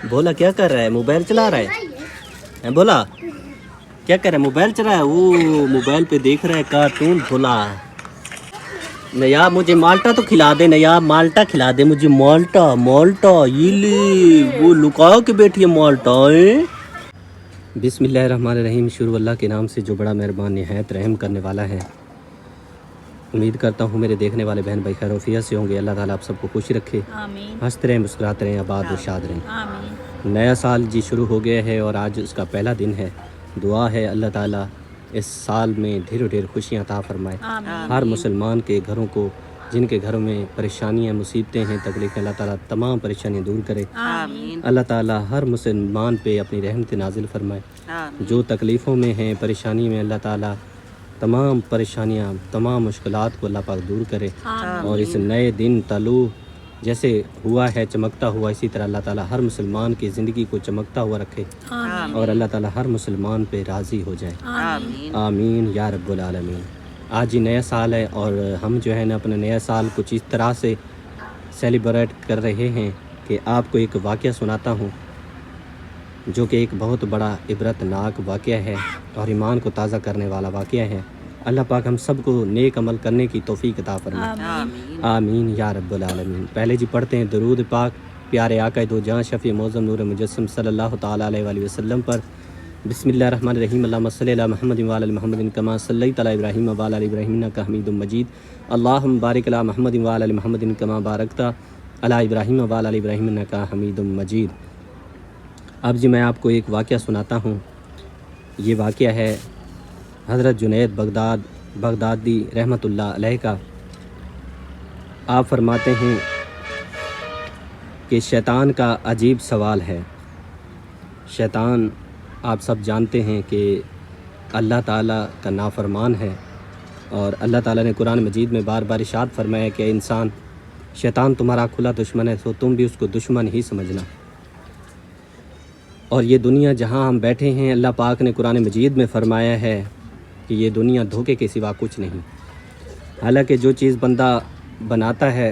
भोला क्या कर रहा है? मोबाइल चला रहा है? भोला क्या कर रहा है? मोबाइल चला रहा है। वो मोबाइल पे देख रहा है कार्टून। भोला नया मुझे माल्टा तो खिला दे, नया माल्टा खिला दे मुझे। माल्टा माल्टा ये ले, वो लुका के बैठी है माल्टा। बिस्मिल्लाहिर्रहमानिर्रहीम। शुरू अल्लाह के नाम से जो बड़ा मेहरबान निहायत रहम करने वाला है। उम्मीद करता हूँ मेरे देखने वाले बहन भाई खैरोफियत से होंगे। अल्लाह ताला आप सबको खुश रखे, हंसते रहें, मुस्कुराते रहें, आबाद और शाद रहें। नया साल जी शुरू हो गया है और आज उसका पहला दिन है। दुआ है अल्लाह ताला इस साल में ढेरों ढेर खुशियाँ अता फरमाए। हर मुसलमान के घरों को, जिनके घरों में परेशानियाँ, मुसीबतें हैं, तकलीफ़ें, अल्लाह ताला तमाम परेशानियाँ दूर करे। अल्लाह ताला हर मुसलमान पे अपनी रहमत नाजिल फरमाए। जो तकलीफ़ों में हैं, परेशानी में, अल्लाह ताला तमाम परेशानियाँ, तमाम मुश्किलात को अल्लाह पाक दूर करे। और इस नए दिन तलू जैसे हुआ है चमकता हुआ, इसी तरह अल्लाह ताला हर मुसलमान की ज़िंदगी को चमकता हुआ रखे और अल्लाह ताला हर मुसलमान पे राज़ी हो जाए। आमीन या रब्बुल आलमीन। आज ही नया साल है और हम जो है ना अपना नया साल कुछ इस तरह से सेलिब्रेट कर रहे हैं कि आपको एक वाक़या सुनाता हूँ जो कि एक बहुत बड़ा इबरतनाक वाक़या है और ईमान को ताज़ा करने वाला वाक़या है। अल्लाह पाक हम सबको नेक अमल करने की तौफीक अता फरमाए। आमीन या रब्बुल आलमीन। पहले जी पढ़ते हैं दरूद पाक प्यारे आका दो जहां शफ़ी मौज़म नूर मुजस्सम सल्लल्लाहु ताला अलैहि वसल्लम पर। बिस्मिल्लाहिर्रहमानिर्रहीम। अल्लाहुम्मा सल्लि अला मुहम्मद व अला मुहम्मद कमा सल्लैता अला इब्राहीम व अला इब्राहीम इन्नका हमीदुम मजीद। अल्लाहुम्मा बारिक अला मुहम्मद व अला मुहम्मद कमा बारकता अला इब्राहीम व अला इब्राहीम इन्नका हमीदुम मजीद। अब जी मैं आपको एक वाक़या सुनाता हूँ। ये वाक़या है हज़रत जुनैद बगदादी रहमतुल्लाह अलैह का। आप फरमाते हैं कि शैतान का अजीब सवाल है। शैतान आप सब जानते हैं कि अल्लाह ताला का नाफरमान है और अल्लाह ताला ने कुरान मजीद में बार बार इरशाद फरमाया कि इंसान, शैतान तुम्हारा खुला दुश्मन है, तो तुम भी उसको दुश्मन ही समझना। और ये दुनिया जहाँ हम बैठे हैं, अल्लाह पाक ने कुरान मजीद में फ़रमाया है कि ये दुनिया धोखे के सिवा कुछ नहीं। हालांकि जो चीज़ बंदा बनाता है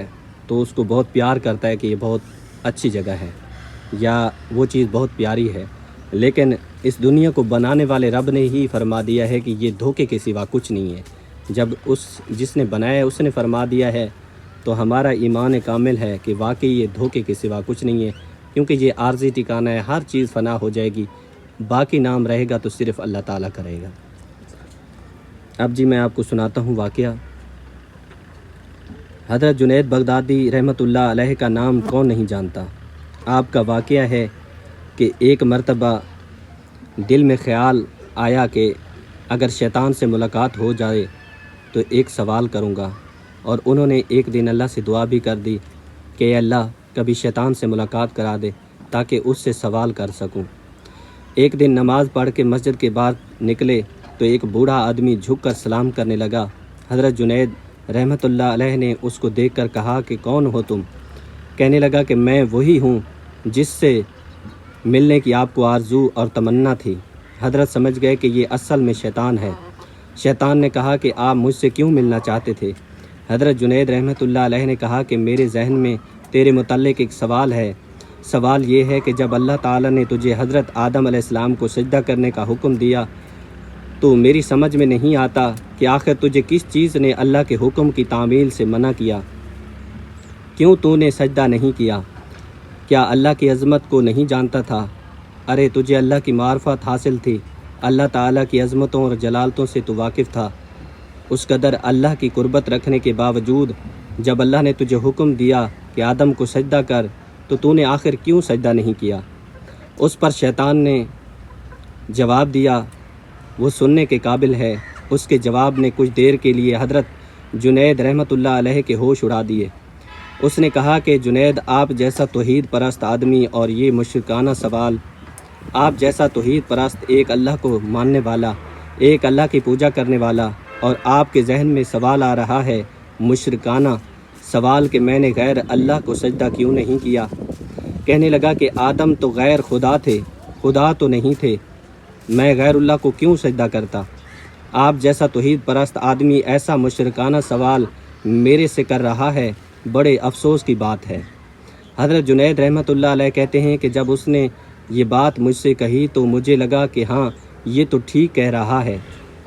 तो उसको बहुत प्यार करता है कि ये बहुत अच्छी जगह है या वो चीज़ बहुत प्यारी है, लेकिन इस दुनिया को बनाने वाले रब ने ही फरमा दिया है कि ये धोखे के सिवा कुछ नहीं है। जब उस जिसने बनाया है उसने फरमा दिया है तो हमारा ईमान कामिल है कि वाकई ये धोखे के सिवा कुछ नहीं है, क्योंकि ये आर्जी ठिकाना है। हर चीज़ फ़ना हो जाएगी, बाकी नाम रहेगा तो सिर्फ़ अल्लाह ताला करेगा। अब जी मैं आपको सुनाता हूँ वाक़या। हज़रत जुनैद बगदादी रहमतुल्लाह अलैह का नाम कौन नहीं जानता। आपका वाक़या है कि एक मर्तबा दिल में ख़्याल आया कि अगर शैतान से मुलाकात हो जाए तो एक सवाल करूँगा। और उन्होंने एक दिन अल्लाह से दुआ भी कर दी कि अल्लाह कभी शैतान से मुलाकात करा दे ताकि उससे सवाल कर सकूं। एक दिन नमाज़ पढ़ के मस्जिद के बाहर निकले तो एक बूढ़ा आदमी झुककर सलाम करने लगा। हज़रत जुनैद रहमतुल्लाह अलैह ने उसको देखकर कहा कि कौन हो तुम? कहने लगा कि मैं वही हूँ जिससे मिलने की आपको आरज़ू और तमन्ना थी। हज़रत समझ गए कि ये असल में शैतान है। शैतान ने कहा कि आप मुझसे क्यों मिलना चाहते थे? हज़रत जुनैद रहमतुल्लाह अलैह ने कहा कि मेरे जहन में तेरे मुतल्लिक़ एक सवाल है। सवाल ये है कि जब अल्लाह ताला ने तुझे हज़रत आदम अलैहिस्सलाम को सजदा करने का हुक्म दिया तो मेरी समझ में नहीं आता कि आखिर तुझे किस चीज़ ने अल्लाह के हुक्म की तामील से मना किया। क्यों तूने सजदा नहीं किया? क्या अल्लाह की अज़मत को नहीं जानता था? अरे तुझे अल्लाह की मार्फत हासिल थी, अल्लाह ताला की अज़मतों और जलालतों से तू वाकिफ़ था। उस कदर अल्लाह की कुर्बत रखने के बावजूद जब अल्लाह ने तुझे हुक्म दिया कि आदम को सजदा कर तो तूने आखिर क्यों सजदा नहीं किया? उस पर शैतान ने जवाब दिया, वो सुनने के काबिल है। उसके जवाब ने कुछ देर के लिए हज़रत जुनैद रहमतुल्लाह अलैह के होश उड़ा दिए। उसने कहा कि जुनैद, आप जैसा तौहीद परस्त आदमी और ये मुशरिकाना सवाल, आप जैसा तौहीद परस्त एक अल्लाह को मानने वाला, एक अल्लाह की पूजा करने वाला, और आपके जहन में सवाल आ रहा है मुशरिकाना सवाल कि मैंने गैर अल्लाह को सजदा क्यों नहीं किया। कहने लगा कि आदम तो गैर खुदा थे, खुदा तो नहीं थे, मैं गैरुल्लाह को क्यों सजदा करता। आप जैसा तौहीद परस्त आदमी ऐसा मुशरिकाना सवाल मेरे से कर रहा है, बड़े अफसोस की बात है। حضرت جنید रहमतुल्लाह अलैह कहते हैं कि जब उसने ये बात मुझसे कही तो मुझे लगा कि हाँ ये तो ठीक कह रहा है,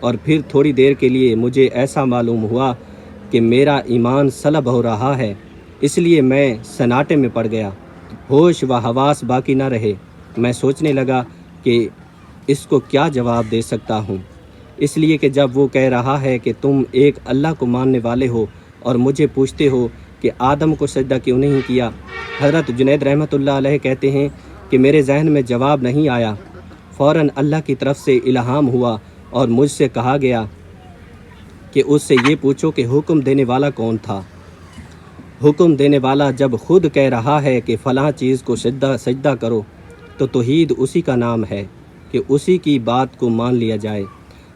और फिर थोड़ी देर के लिए मुझे ऐसा मालूम हुआ कि मेरा ईमान सलब हो रहा है, इसलिए मैं सन्नाटे में पड़ गया, होश व हवास बाकी न रहे। मैं सोचने लगा कि इसको क्या जवाब दे सकता हूँ, इसलिए कि जब वो कह रहा है कि तुम एक अल्लाह को मानने वाले हो और मुझे पूछते हो कि आदम को सजदा क्यों नहीं किया। हज़रत जुनैद रहमतुल्लाह अलैह कहते हैं कि मेरे जहन में जवाब नहीं आया, फ़ौरन अल्लाह की तरफ से इल्हाम हुआ और मुझसे कहा गया कि उससे ये पूछो कि हुक्म देने वाला कौन था। हुक्म देने वाला जब खुद कह रहा है कि फ़लाँ चीज़ को सजदा करो तो तौहीद उसी का नाम है कि उसी की बात को मान लिया जाए।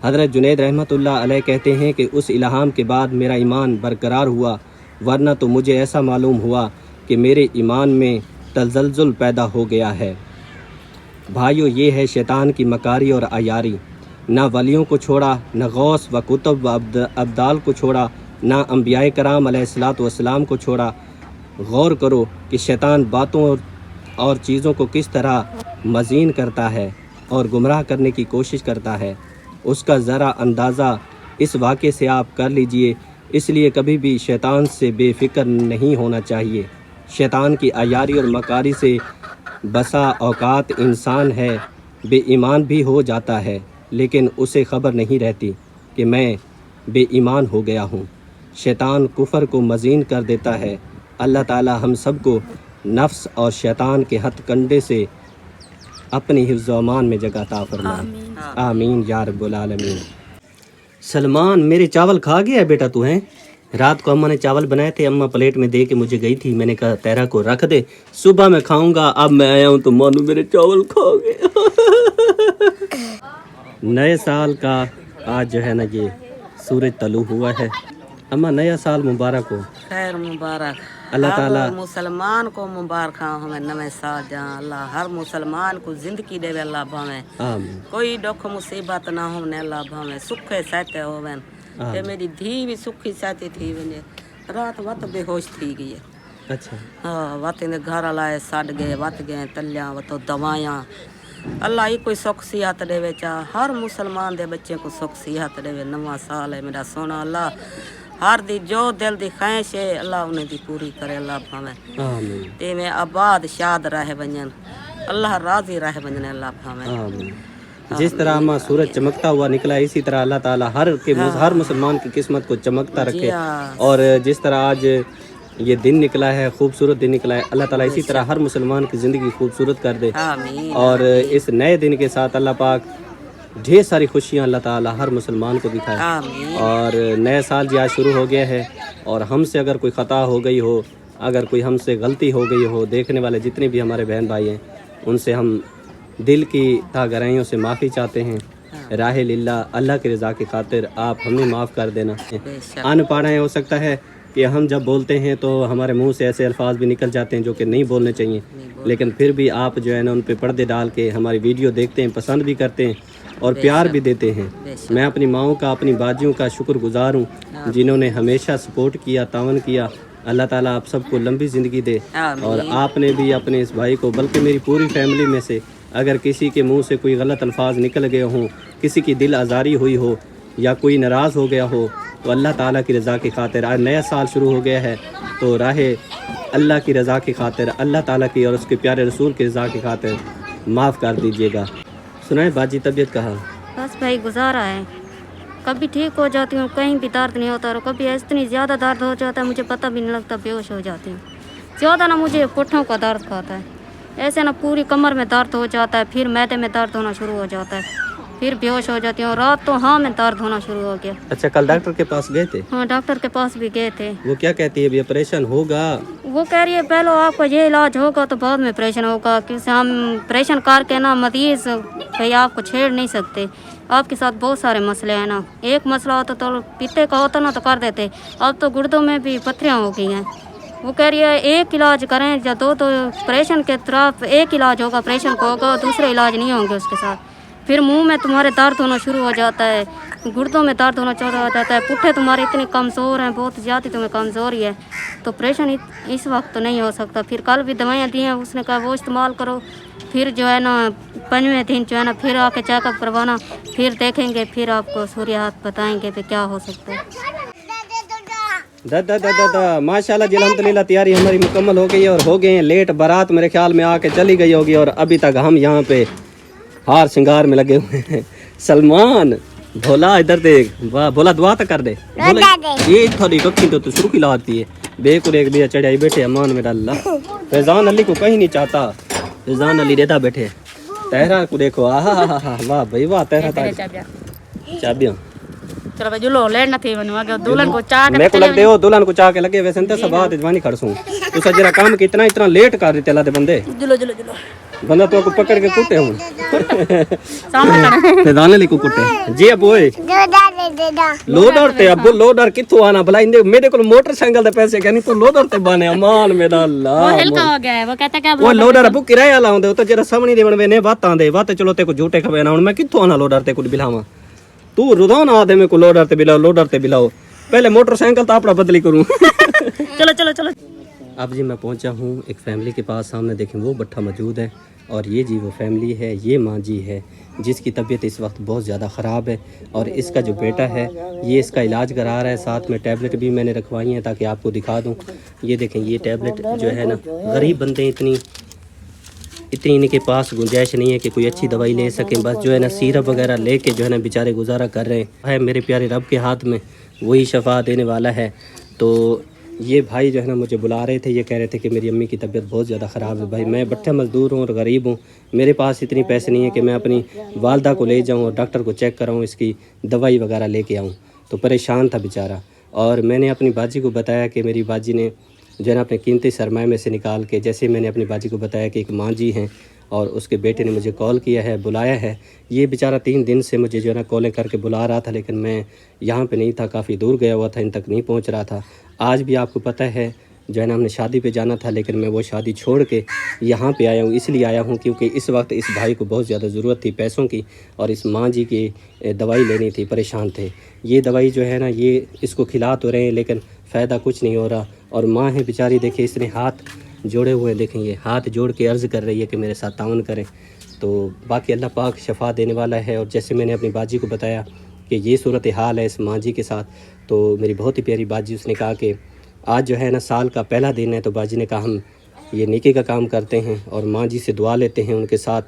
हज़रत जुनैद रहमतुल्लाह अलैह कहते हैं कि उस इल्हाम के बाद मेरा ईमान बरकरार हुआ, वरना तो मुझे ऐसा मालूम हुआ कि मेरे ईमान में तज़ल्ज़ुल पैदा हो गया है। भाइयों, ये है शैतान की मकारी और अयारी। ना वलियों को छोड़ा, न गौस व कुतुब व अब्दाल को छोड़ा, ना अंबियाए कराम अलैहिस्सलातु वस्सलाम को छोड़ा। गौर करो कि शैतान बातों और चीज़ों को किस तरह मज़ीन करता है और गुमराह करने की कोशिश करता है। उसका ज़रा अंदाज़ा इस वाक़े से आप कर लीजिए। इसलिए कभी भी शैतान से बेफ़िक्र नहीं होना चाहिए। शैतान की अयारी और मकारी से बसा औकात इंसान है बेईमान भी हो जाता है, लेकिन उसे ख़बर नहीं रहती कि मैं बेईमान हो गया हूँ। शैतान कुफ़र को मज़ीन कर देता है। अल्लाह ताला हम सबको नफ्स और शैतान के हथकंडे से अपनी हिफ्ज़ व अमान में जगह अता फरमाए। आमीन या रब्बुल आलमीन। सलमान, मेरे चावल खा गया बेटा तू? हैं रात को अम्मा ने चावल बनाए थे, अम्मा प्लेट में दे के मुझे गई थी, मैंने कहा तेरा को रख दे, सुबह मैं खाऊंगा। अब मैं आया हूँ तो मानो मेरे चावल खा गए। नए साल का आज जो है ना ये सूरज तलू हुआ है। अम्मा नया साल मुबारक हो। खैर मुबारक। अल्लाह ताला हर मुसलमान को मुबारक हमें नवे साल जा। अल्लाह हर मुसलमान को जिंदगी देवे अल्लाह भावे, आमीन कोई दुख मुसीबत ना होने अल्लाह भावे, सुखे सहते होवे। ते मेरी धी भी सुखी सहती थी वने, रात वत बेहोश थी गई है। अच्छा हाँ वत ने घर लाए सड़ गए, वत गए तलिया वतो दवाइयाँ। अल्लाह ही कोई सुख सिहत देवे, चा हर मुसलमान दे बच्चे को सुख सिहत देवे। नवा साल है मेरा सोना, अल्लाह हर दी जो दिल दी ख्वाहिश है अल्लाह उन्हें दी पूरी करे अल्लाह भावे। आमीन ते में आबाद शाद रहे वंजन, अल्लाह राजी रहे वंजन अल्लाह भावे। आमीन। जिस तरह अम्मा सूरज चमकता हुआ निकला, इसी तरह अल्लाह ताला हर मुसलमान की किस्मत को चमकता रखे। और जिस तरह आज ये दिन निकला है, खूबसूरत दिन निकला है, अल्लाह ताला इसी तरह हर मुसलमान की ज़िंदगी खूबसूरत कर दे। आमीन। और इस नए दिन के साथ अल्लाह पाक ढेर सारी खुशियाँ अल्लाह ताला हर मुसलमान को दिखाए। आमीन। और नया साल जी आज शुरू हो गया है, और हमसे अगर कोई ख़ता हो गई हो, अगर कोई हमसे गलती हो गई हो, देखने वाले जितने भी हमारे बहन भाई हैं उनसे हम दिल की गहराइयों से माफ़ी चाहते हैं। राह लिल्लाह, अल्लाह की रज़ा की खातिर आप हमें माफ़ कर देना। अनपढ़ हैं, हो सकता है कि हम जब बोलते हैं तो हमारे मुंह से ऐसे अल्फाज भी निकल जाते हैं जो कि नहीं बोलने चाहिए, लेकिन फिर भी आप जो है ना उन पे पर्दे डाल के हमारी वीडियो देखते हैं, पसंद भी करते हैं और प्यार भी देते हैं। मैं अपनी माओं का, अपनी बाजियों का शुक्रगुजार हूँ जिन्होंने हमेशा सपोर्ट किया, तावन किया। अल्लाह ताला आप सबको लंबी ज़िंदगी दे। और आपने भी अपने इस भाई को, बल्कि मेरी पूरी फैमिली में से अगर किसी के मुंह से कोई गलत अल्फाज निकल गए हों, किसी की दिल आज़ारी हुई हो या कोई नाराज़ हो गया हो, तो अल्लाह ताला की रज़ा की खातिर, आज नया साल शुरू हो गया है तो राह अल्लाह की रज़ा की खातिर, अल्लाह ताला की और उसके प्यारे रसूल की रज़ा की खातिर माफ़ कर दीजिएगा। सुनाए बाजी, तबीयत कहाँ? बस भाई गुजारा है, कभी ठीक हो जाती हूँ, कहीं भी दर्द नहीं होता, और कभी इतनी ज़्यादा दर्द हो जाता है मुझे पता भी नहीं लगता, बेहोश हो जाती हूँ। ज़्यादा ना मुझे पुट्ठों का दर्द खाता है, ऐसे ना पूरी कमर में दर्द हो जाता है, फिर मैदे में दर्द होना शुरू हो जाता है, फिर बेहोश हो जाती हूँ। रात तो हाँ में दर्द होना शुरू हो गया। अच्छा, कल डॉक्टर के पास गए थे? हाँ डॉक्टर के पास भी गए थे। वो क्या कहती है, अभी ऑपरेशन होगा? वो कह रही है पहले आपका ये इलाज होगा तो बाद में ऑपरेशन होगा, क्योंकि हम ऑपरेशन करके ना मरीज भाई आपको छेड़ नहीं सकते, आपके साथ बहुत सारे मसले हैं ना। एक मसला होता तो पित्ते का होता ना तो कर देते, अब तो गुर्दों में भी पथरियाँ हो गई हैं। वो कह रही है एक इलाज करें या दो, तो ऑपरेशन के तरफ एक इलाज होगा, ऑपरेशन को होगा, दूसरे इलाज नहीं होंगे उसके साथ। फिर मुंह में तुम्हारे दर्द होना शुरू हो जाता है, गुर्दों में दर्द होना चालू हो जाता है, पुट्ठे तुम्हारे इतने कमज़ोर हैं, बहुत ज़्यादा तुम्हें कमज़ोरी है, तो ऑपरेशन इस वक्त तो नहीं हो सकता। फिर कल भी दवाइयाँ दी हैं, उसने कहा वो इस्तेमाल करो, फिर जो है ना 5वें दिन जो है ना फिर आके चेकअप करवाना, फिर देखेंगे, फिर आपको सूर्यात बताएंगे कि क्या हो सकता है। दादा दादा दा माशाल्लाह जी अल्हम्दुलिल्लाह तैयारी हमारी मुकम्मल हो गई है और हो गए हैं लेट। बारात मेरे ख्याल में आके चली गई होगी और अभी तक हम यहाँ पे हार श्रृंगार में लगे हुए हैं। सलमान भोला इधर देख, वाह भोला दुआ तो कर दे, भोला ये थोड़ी कक्की तो शुरू की लाती है बेकुर एक दिया चढ़ाई बैठे अमान में डाला। फैजान अली को कहीं नहीं चाहता, फैजान अली देता बैठे। तहरा को देखो, आहा वाह भाई वाह, तहरा चाबियां चलो भाई जुलो लेट ना थी बनवा के दुल्हन को चाह मेरे को लगते हो दुल्हन को चाह के लगे वैसे तो सब बात जवानी खड़सूं तू सजरा काम कितना इतना लेट कर रहे तेला दे बंदे जुलो जुलो जुलो बंदा तो को पकड़ के कुटे हूं सामने ते दाने ले को कुटे जी अब ओए लोडर ते अब लोडर किथों आना भला इंदे मेरे को मोटरसाइकिल दे पैसे कहनी तो लोडर ते बने अमान मेरा अल्लाह वो हल्का हो गया है, वो कहता क्या वो लोडर अब किराया लाउंदे तो जरा समणी देवन वे ने बातां दे बात चलो ते को झूठे खबे ना हुन मैं किथों आना लोडर ते को बिलावा तू रोजाना आदमी को लोडर ते बिलाओ लोडर ते बिलाओ, पहले मोटरसाइकिल तो अपना बदली करूं। चलो चलो चलो। अब जी मैं पहुंचा हूं एक फैमिली के पास, सामने देखें वो भट्ठा मौजूद है और ये जी वो फैमिली है, ये माँ जी है जिसकी तबीयत इस वक्त बहुत ज़्यादा ख़राब है और इसका जो बेटा है ये इसका इलाज करा रहा है, साथ में टैबलेट भी मैंने रखवाई हैं ताकि आपको दिखा दूँ। ये देखें ये टैबलेट जो है ना, गरीब बंदे इतनी इनके पास गुंजाइश नहीं है कि कोई अच्छी दवाई ले सकें, बस जो है ना सिरप वगैरह लेके जो है ना बेचारे गुजारा कर रहे हैं। मेरे प्यारे रब के हाथ में वही शफा देने वाला है। तो ये भाई जो है ना मुझे बुला रहे थे, ये कह रहे थे कि मेरी अम्मी की तबीयत बहुत ज़्यादा ख़राब है। भाई मैं भट्ठा मज़दूर हूँ और गरीब हूँ, मेरे पास इतनी पैसे नहीं है कि मैं अपनी वालदा को ले जाऊँ और डॉक्टर को चेक कराऊँ, इसकी दवाई वगैरह लेके आऊँ। तो परेशान था बेचारा और मैंने अपनी बाजी को बताया कि मेरी बाजी ने जो है ना अपने कीमती सरमाए में से निकाल के, जैसे मैंने अपनी बाजी को बताया कि एक माँ जी हैं और उसके बेटे ने मुझे कॉल किया है, बुलाया है। ये बेचारा 3 दिन से मुझे जो है ना कॉलें करके बुला रहा था, लेकिन मैं यहाँ पे नहीं था, काफ़ी दूर गया हुआ था, इन तक नहीं पहुँच रहा था। आज भी आपको पता है जो है ना हमने शादी पे जाना था, लेकिन मैं वो शादी छोड़ के यहाँ पे आया हूँ। इसलिए आया हूँ क्योंकि इस वक्त इस भाई को बहुत ज़्यादा ज़रूरत थी पैसों की और इस माँ जी की दवाई लेनी थी, परेशान थे। ये दवाई जो है ना ये इसको खिला तो रहे हैं लेकिन फ़ायदा कुछ नहीं हो रहा और माँ है बेचारी, देखिए इसने हाथ जोड़े हुए, देखें ये हाथ जोड़ के अर्ज़ कर रही है कि मेरे साथ ताउन करें। तो बाकी अल्लाह पाक शफा देने वाला है। और जैसे मैंने अपनी बाजी को बताया कि ये सूरत हाल है इस माँ जी के साथ, तो मेरी बहुत ही प्यारी बाजी उसने कहा कि आज जो है ना साल का पहला दिन है, तो बाजी ने कहा हम ये नेकी का काम करते हैं और माँ जी से दुआ लेते हैं, उनके साथ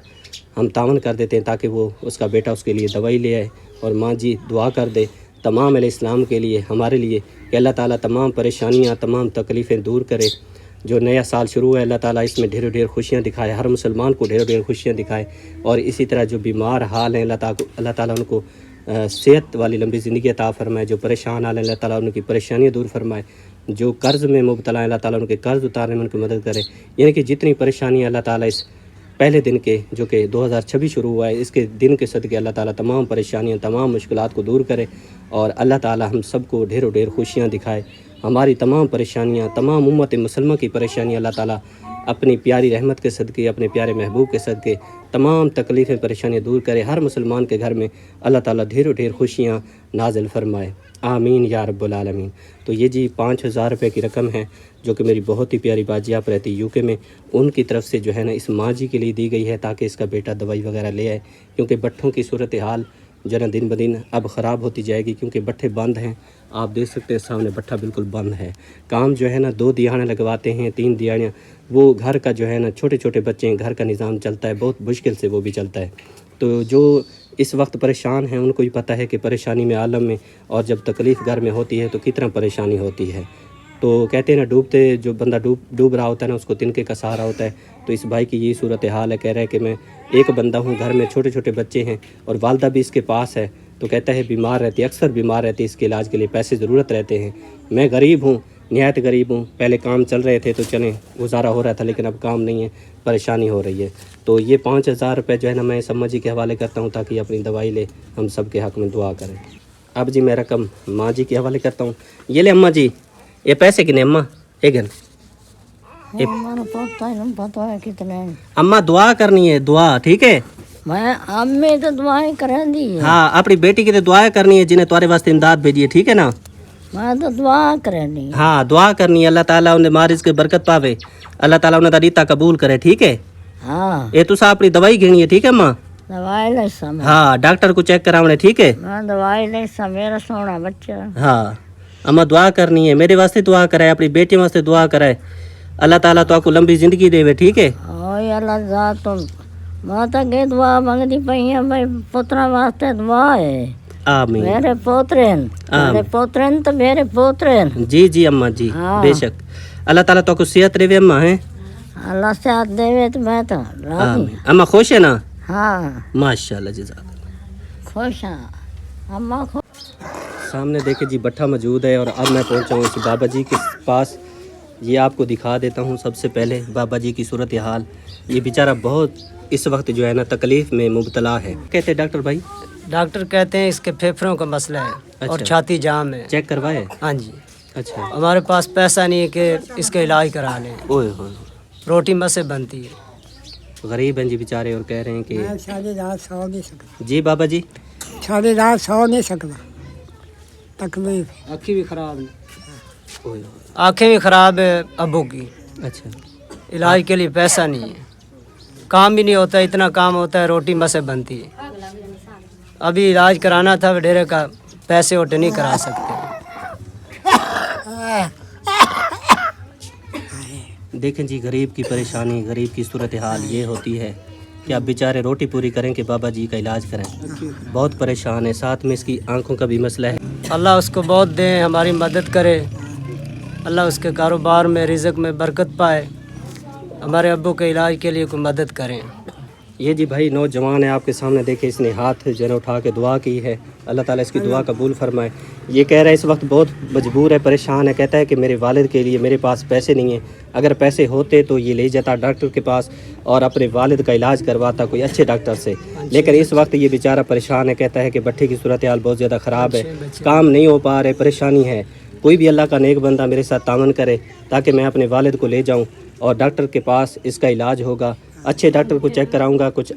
हम तावन कर देते हैं ताकि वो उसका बेटा उसके लिए दवाई ले आए और माँ जी दुआ कर दे तमाम इस्लाम के लिए, हमारे लिए, कि अल्लाह ताला तमाम परेशानियाँ तमाम तकलीफ़ें दूर करे। जो नया साल शुरू है अल्लाह ताला इसमें ढेरों खुशियाँ दिखाए, हर मुसलमान को ढेरों खुशियाँ दिखाए और इसी तरह जो बीमार हाल हैं अल्लाह ताला उनको सेहत वाली लंबी ज़िंदगी अता फरमाए। जो परेशान हाल हैं अल्लाह ताला उनकी परेशानियाँ दूर फरमाए। जो कर्ज़ में मुब्तला हैं अल्लाह ताला उनके कर्ज़ उतारने में उनकी मदद करे। यानी कि जितनी परेशानियाँ अल्लाह ताला इस पहले दिन के जो कि 2026 शुरू हुआ है इसके दिन के सदके अल्लाह ताला तमाम परेशानियाँ तमाम मुश्किलात को दूर करे और अल्लाह ताला हम सबको ढेरों खुशियाँ दिखाए। हमारी तमाम परेशानियाँ, तमाम उम्मत मुसलमान की परेशानियाँ अल्लाह ताला अपनी प्यारी रहमत के सदके, अपने प्यारे महबूब के सदके तमाम तकलीफ़ें परेशानियाँ दूर करे। हर मुसलमान के घर में अल्लाह ताला ढेरों खुशियाँ नाजिल फरमाए, आमीन या रब्बुल आलमीन। तो ये जी 5000 रुपये की रकम है जो कि मेरी बहुत ही प्यारी बाजी आप रहती यूके में, उनकी तरफ से जो है ना इस माँ जी के लिए दी गई है ताकि इसका बेटा दवाई वगैरह ले आए, क्योंकि भट्ठों की सूरत हाल जो है ना दिन ब दिन अब ख़राब होती जाएगी क्योंकि भट्ठे बंद हैं। आप देख सकते हैं सामने भट्ठा बिल्कुल बंद है। काम जो है ना 2 दिहाड़ियाँ लगवाते हैं, 3 दिहाड़ियाँ, वो घर का जो है ना छोटे छोटे बच्चे हैं, घर का निज़ाम चलता है, बहुत मुश्किल से वो भी चलता है। तो जो इस वक्त परेशान हैं उनको भी पता है कि परेशानी में आलम में और जब तकलीफ़ घर में होती है तो कितना परेशानी होती है। तो कहते हैं ना डूबते जो बंदा डूब रहा होता है ना उसको तिनके का सहारा होता है। तो इस भाई की यही सूरत हाल है। कह रहा है कि मैं एक बंदा हूँ, घर में छोटे छोटे बच्चे हैं और वालदा भी इसके पास है। तो कहता है बीमार रहती है, अक्सर बीमार रहती है, इसके इलाज के लिए पैसे ज़रूरत रहते हैं। मैं गरीब हूँ, निहायत गरीब हूँ, पहले काम चल रहे थे तो चलें गुजारा हो रहा था, लेकिन अब काम नहीं है, परेशानी हो रही है। तो ये 5000 रुपये जो है ना मैं सम्मा जी के हवाले करता हूँ ताकि अपनी दवाई ले, हम सब के हक़ में दुआ करें। अब जी मैं रकम माँ जी के हवाले करता हूँ। ये ले अम्मा जी, ये पैसे कितने अम्मा? एक घन अम्मा दुआ करनी है, दुआ ठीक है। मैं अम्मी तो दुआएं करें दी है। हाँ अपनी बेटी की तो दुआ करनी है जिन्हें तुम्हारे वास्ते इमदाद भेजी है, ठीक है ना। मैं तो दुआ करें दी। हाँ दुआ करनी है, अल्लाह ताला उन्हें मारिज के बरकत पावे, अल्लाह ताला उन्हें रीता कबूल करे, ठीक है। हाँ ये तुसा अपनी दवाई घेनी है, ठीक है माँ। दवाई ले समय हाँ डॉक्टर को चेक करावने, ठीक है। मैं दवाई ले सा मेरा सोना बच्चा। हाँ अम्मा दुआ करनी है, मेरे वास्ते दुआ कराए, अपनी बेटी वास्ते दुआ कराए, अल्लाह ताला तो आपको लंबी जिंदगी देवे, ठीक है। ओए अल्लाह जा तुम मैं तो के दुआ मंगती पई है भाई, पुत्रा वास्ते दुआ है। आमीन। मेरे पोतरे मेरे पोतरे तो मेरे पोतरे। जी जी अम्मा जी, हाँ। बेशक अल्लाह ताला तो को सेहत देवे अम्मा है। अल्लाह से हाथ देवे तो मैं तो राजी। आमीन। अम्मा खुश है ना। हाँ माशाल्लाह जज़ाकल्लाह। खुश हाँ अम्मा खुश। सामने देखे जी भट्ठा मौजूद है और अब मैं पहुंचा हूँ इस बाबा जी के पास। ये आपको दिखा देता हूँ सबसे पहले बाबा जी की सूरत हाल। ये बेचारा बहुत इस वक्त जो है ना तकलीफ में मुब्तला है। कहते हैं डॉक्टर भाई? डॉक्टर कहते हैं इसके फेफड़ों का मसला है और छाती जाम है। चेक करवाए? हाँ जी। अच्छा। हमारे पास पैसा नहीं है कि इसका इलाज करा लें। ओए होए, रोटी मत से बनती है। गरीब हैं जी बेचारे और कह रहे हैं कि सारी रात सो नहीं सकता, जी बाबा जी सारी रात सो नहीं सकता, तकलीफ। आँखें भी खराब है, ओए होए, आँखें भी खराब है अबू की। अच्छा इलाज के लिए पैसा नहीं है, काम भी नहीं होता, इतना काम होता है रोटी मत से बनती है। अभी इलाज कराना था वडेरे का, पैसे वोटे नहीं करा सकते। देखें जी गरीब की परेशानी, गरीब की सूरत हाल ये होती है कि आप बेचारे रोटी पूरी करें कि बाबा जी का इलाज करें। बहुत परेशान है, साथ में इसकी आंखों का भी मसला है। अल्लाह उसको बहुत दे, हमारी मदद करे, अल्लाह उसके कारोबार में रिज़्क़ में बरकत पाए, हमारे अब्बू के इलाज के लिए कोई मदद करें। ये जी भाई नौजवान है आपके सामने, देखे इसने हाथ जो है उठा के दुआ की है, अल्लाह ताला इसकी दुआ कबूल फरमाए। ये कह रहा है इस वक्त बहुत मजबूर है, परेशान है, कहता है कि मेरे वालिद के लिए मेरे पास पैसे नहीं हैं, अगर पैसे होते तो ये ले जाता डॉक्टर के पास और अपने वालिद का इलाज करवाता कोई अच्छे डॉक्टर से। लेकिन इस वक्त ये बेचारा परेशान है, कहता है कि भट्ठे की सूरत हाल बहुत ज़्यादा ख़राब है, काम नहीं हो पा रहे, परेशानी है। कोई भी अल्लाह का नेक बंदा मेरे साथ तावन करे ताकि मैं अपने वालिद को ले जाऊँ और डॉक्टर के पास इसका इलाज होगा, अच्छे डॉक्टर को चेक कराऊंगा। कुछ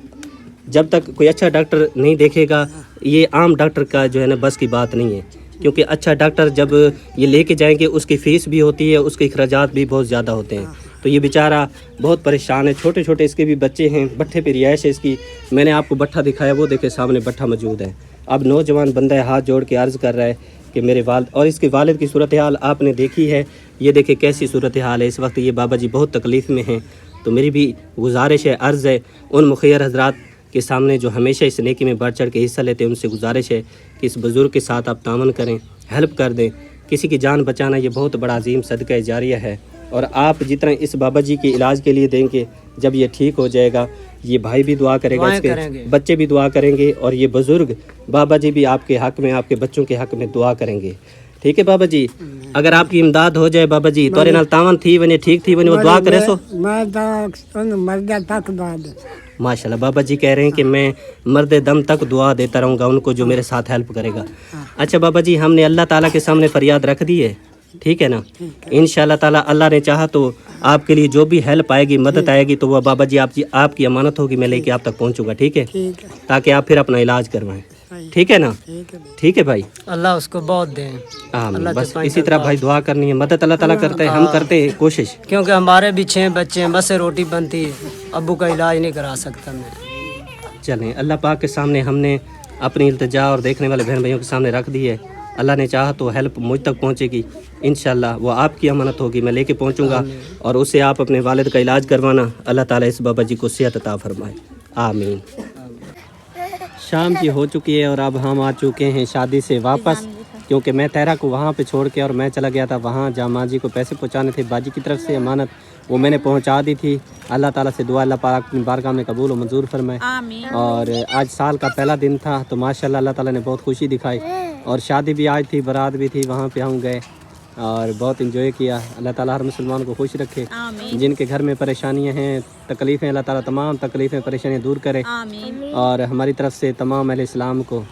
जब तक कोई अच्छा डॉक्टर नहीं देखेगा, ये आम डॉक्टर का जो है ना बस की बात नहीं है, क्योंकि अच्छा डॉक्टर जब ये लेके जाएंगे उसकी फ़ीस भी होती है, उसके अखराजात भी बहुत ज़्यादा होते हैं। तो ये बेचारा बहुत परेशान है, छोटे छोटे इसके भी बच्चे हैं, भट्ठे पे रिहाइश है इसकी। मैंने आपको भट्ठा दिखाया, वो देखे सामने भट्ठा मौजूद है। अब नौजवान बंदा है, हाथ जोड़ के अर्ज़ कर रहा है कि मेरे वालिद, और इसके वालिद की सूरत हाल आपने देखी है, ये देखे कैसी सूरत हाल है। इस वक्त ये बाबा जी बहुत तकलीफ़ में हैं। तो मेरी भी गुजारिश है, अर्ज़ है उन मुखियर हजरात के सामने जो हमेशा इस नेकी में बढ़ चढ़ के हिस्सा लेते हैं, उनसे गुजारिश है कि इस बुज़ुर्ग के साथ आप तामन करें, हेल्प कर दें। किसी की जान बचाना ये बहुत बड़ा अजीम सदका जारिया है, और आप जितना इस बाबा जी के इलाज के लिए देंगे, जब ये ठीक हो जाएगा, ये भाई भी दुआ करेगा, इसके बच्चे भी दुआ करेंगे, और ये बुज़ुर्ग बाबा जी भी आपके हक़ में, आपके बच्चों के हक़ में दुआ करेंगे। ठीक है बाबा जी, अगर आपकी इमदाद हो जाए बाबा जी, तोरे नाल तावन थी वने, ठीक थी वने, वो दुआ करे सो। मैं तो मर तक दुआ दे। माशाल्लाह बाबा जी कह रहे हैं कि मैं मर्दे दम तक दुआ देता रहूँगा उनको जो मेरे साथ हेल्प करेगा। अच्छा बाबा जी, हमने अल्लाह ताला के सामने फरियाद रख दी है, ठीक है ना। इंशाअल्लाह ताला अल्लाह ने चाहा तो आपके लिए जो भी हेल्प आएगी, मदद आएगी, तो वह बाबा जी आपकी अमानत होगी, मैं लेके आप तक पहुँचूँगा, ठीक है, ताकि आप फिर अपना इलाज करवाएं। ठीक है ना। ठीक है भाई, अल्लाह उसको बहुत दे। आमीन। बस इसी तरह भाई दुआ करनी है, मदद अल्लाह ताला करते हैं, हम करते हैं कोशिश, क्योंकि हमारे भी 6 बच्चे हैं, बस से रोटी बनती है, अब्बू का इलाज नहीं करा सकता मैं। चलें अल्लाह पाक के सामने हमने अपनी इल्तिजा और देखने वाले बहन भाइयों के सामने रख दी है। अल्लाह ने चाहा तो हेल्प मुझ तक पहुंचेगी, इंशाल्लाह वो आपकी अमानत होगी, मैं लेके पहुंचूंगा, और उससे आप अपने वालिद का इलाज करवाना। अल्लाह ताला इस बाबा जी को सेहत अता फरमाए, आमीन। शाम की हो चुकी है और अब हम आ चुके हैं शादी से वापस, क्योंकि मैं तैरा को वहाँ पे छोड़ के और मैं चला गया था वहाँ जहाँ माँ जी को पैसे पहुँचाने थे, बाजी की तरफ से अमानत, वो मैंने पहुँचा दी थी। अल्लाह ताला से दुआ अल्लाह पाक अपनी बारगाह में कबूल और मंजूर फरमाए। और आज साल का पहला दिन था, तो माशाल्लाह अल्लाह ताला ने बहुत खुशी दिखाई, और शादी भी आज थी, बारात भी थी, वहाँ पे हम गए और बहुत इंजॉय किया। अल्लाह ताला हर मुसलमान को खुश रखे, जिनके घर में परेशानियां हैं, तकलीफ़ें, अल्लाह ताला तमाम तकलीफ़ें परेशानियां दूर करे। और हमारी तरफ से तमाम अहले इस्लाम को,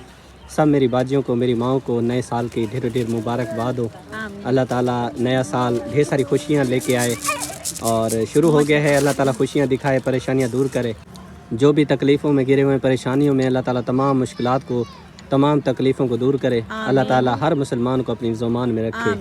सब मेरी बाजियों को, मेरी माओ को नए साल की ढेर ढेर मुबारकबाद हो। अल्लाह ताला नया साल ढेर सारी खुशियाँ लेके आए और शुरू हो गया है, अल्लाह ताला खुशियाँ दिखाए, परेशानियाँ दूर करे। جو بھی تکلیفوں میں گرے ہوئے ہیں، پریشانیوں میں، اللہ تعالیٰ تمام مشکلات کو، تمام تکلیفوں کو دور کرے. اللہ تعالیٰ ہر مسلمان کو اپنی زمان میں رکھے.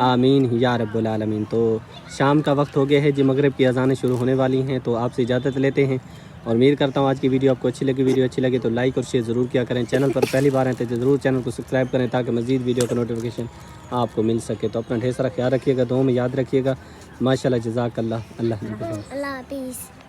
آمین یا رب العالمین. تو شام کا وقت ہو گیا ہے جی، مغرب کی اذانیں شروع ہونے والی ہیں، تو آپ سے اجازت لیتے ہیں اور امید کرتا ہوں آج کی ویڈیو آپ کو اچھی لگی. ویڈیو اچھی لگے تو لائک اور شیئر ضرور کیا کریں. چینل پر پہلی بار ہیں تو ضرور چینل کو سبسکرائب کریں تاکہ مزید ویڈیو کا نوٹیفیکیشن آپ کو مل سکے. تو اپنا ڈھیر سارا خیال رکھیے گا، دعاؤں میں یاد رکھیے گا. ماشاءاللہ، جزاک اللہ. اللہ حافظ.